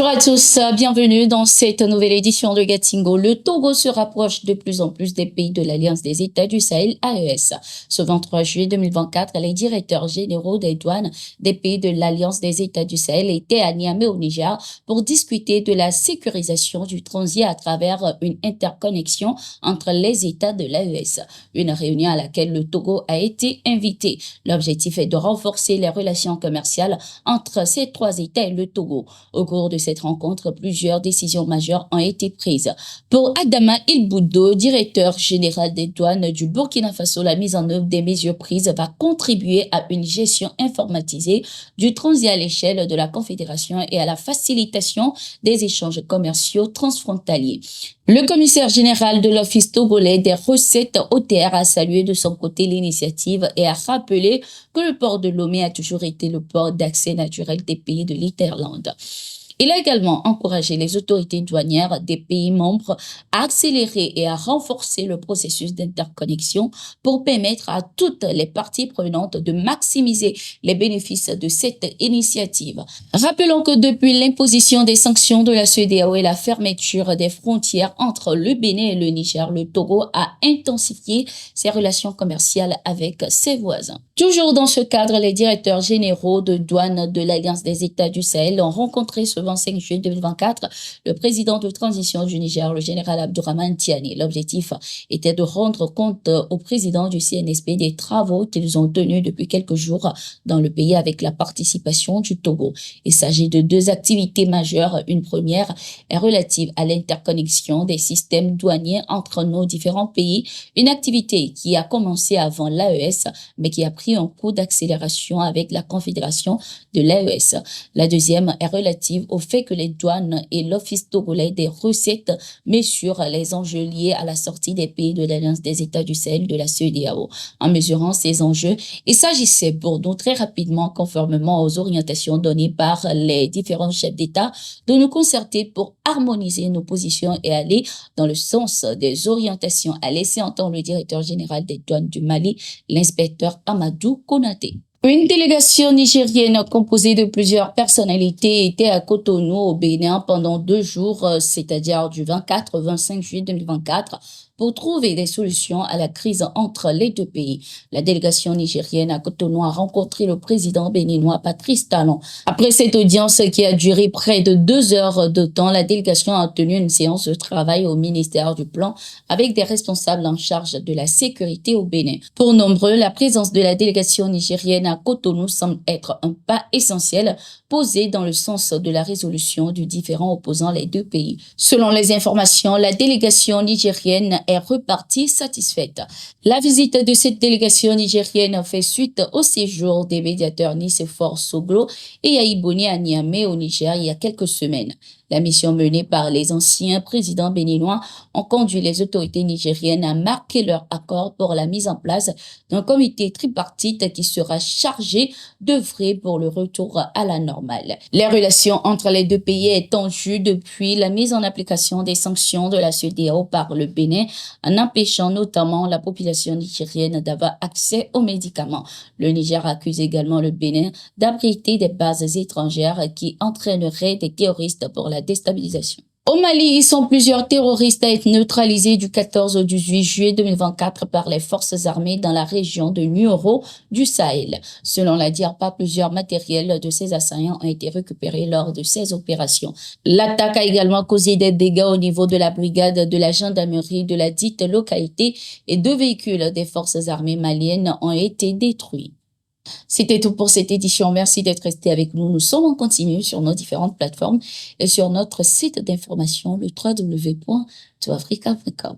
Bonjour à tous, bienvenue dans cette nouvelle édition de Gatingo. Le Togo se rapproche de plus en plus des pays de l'Alliance des États du Sahel, AES. Ce 23 juillet 2024, les directeurs généraux des douanes des pays de l'Alliance des États du Sahel étaient à Niamey au Niger pour discuter de la sécurisation du transit à travers une interconnexion entre les États de l'AES. Une réunion à laquelle le Togo a été invité. L'objectif est de renforcer les relations commerciales entre ces trois États et le Togo. Au cours de cette rencontre, plusieurs décisions majeures ont été prises. Pour Adama Ilboudo, directeur général des douanes du Burkina Faso, la mise en œuvre des mesures prises va contribuer à une gestion informatisée du transit à l'échelle de la Confédération et à la facilitation des échanges commerciaux transfrontaliers. Le commissaire général de l'Office togolais des recettes OTR a salué de son côté l'initiative et a rappelé que le port de Lomé a toujours été le port d'accès naturel des pays de l'Hinterland. Il a également encouragé les autorités douanières des pays membres à accélérer et à renforcer le processus d'interconnexion pour permettre à toutes les parties prenantes de maximiser les bénéfices de cette initiative. Rappelons que depuis l'imposition des sanctions de la CEDEAO et la fermeture des frontières entre le Bénin et le Niger, le Togo a intensifié ses relations commerciales avec ses voisins. Toujours dans ce cadre, les directeurs généraux de douane de l'Alliance des États du Sahel ont rencontré ce 25 juillet 2024 le président de transition du Niger, le général Abdourahmane Tiani. L'objectif était de rendre compte au président du CNSP des travaux qu'ils ont tenus depuis quelques jours dans le pays avec la participation du Togo. Il s'agit de deux activités majeures. Une première est relative à l'interconnexion des systèmes douaniers entre nos différents pays, une activité qui a commencé avant l'AES, mais qui a pris un coup d'accélération avec la Confédération de l'AES. La deuxième est relative au fait que les douanes et l'Office togolais des recettes mesurent les enjeux liés à la sortie des pays de l'Alliance des États du Sahel de la CEDEAO. En mesurant ces enjeux, il s'agissait pour nous très rapidement, conformément aux orientations données par les différents chefs d'État, de nous concerter pour harmoniser nos positions et aller dans le sens des orientations, a laissé entendre le directeur général des douanes du Mali, l'inspecteur Amadou Konaté. Une délégation nigérienne composée de plusieurs personnalités était à Cotonou au Bénin pendant 2 jours, c'est-à-dire du 24 au 25 juillet 2024, pour trouver des solutions à la crise entre les deux pays. La délégation nigérienne à Cotonou a rencontré le président béninois Patrice Talon. Après cette audience qui a duré près de 2 heures de temps, la délégation a tenu une séance de travail au ministère du Plan avec des responsables en charge de la sécurité au Bénin. Pour nombreux, la présence de la délégation nigérienne à Cotonou semble être un pas essentiel posé dans le sens de la résolution du différend opposant les deux pays. Selon les informations, la délégation nigérienne est repartie satisfaite. La visite de cette délégation nigérienne fait suite au séjour des médiateurs Nicéphore Soglo et Yaïboni à Niamey au Niger il y a quelques semaines. La mission menée par les anciens présidents béninois ont conduit les autorités nigériennes à marquer leur accord pour la mise en place d'un comité tripartite qui sera chargé d'œuvrer pour le retour à la normale. Les relations entre les deux pays est tendues depuis la mise en application des sanctions de la CEDEAO par le Bénin, en empêchant notamment la population nigérienne d'avoir accès aux médicaments. Le Niger accuse également le Bénin d'abriter des bases étrangères qui entraîneraient des terroristes pour la déstabilisation. Au Mali, ils sont plusieurs terroristes à être neutralisés du 14 au 18 juillet 2024 par les forces armées dans la région de Nioro du Sahel. Selon la DIRPA, plusieurs matériels de ces assaillants ont été récupérés lors de ces opérations. L'attaque a également causé des dégâts au niveau de la brigade de la gendarmerie de la dite localité et 2 véhicules des forces armées maliennes ont été détruits. C'était tout pour cette édition. Merci d'être resté avec nous. Nous sommes en continu sur nos différentes plateformes et sur notre site d'information, le www.toafrica.com.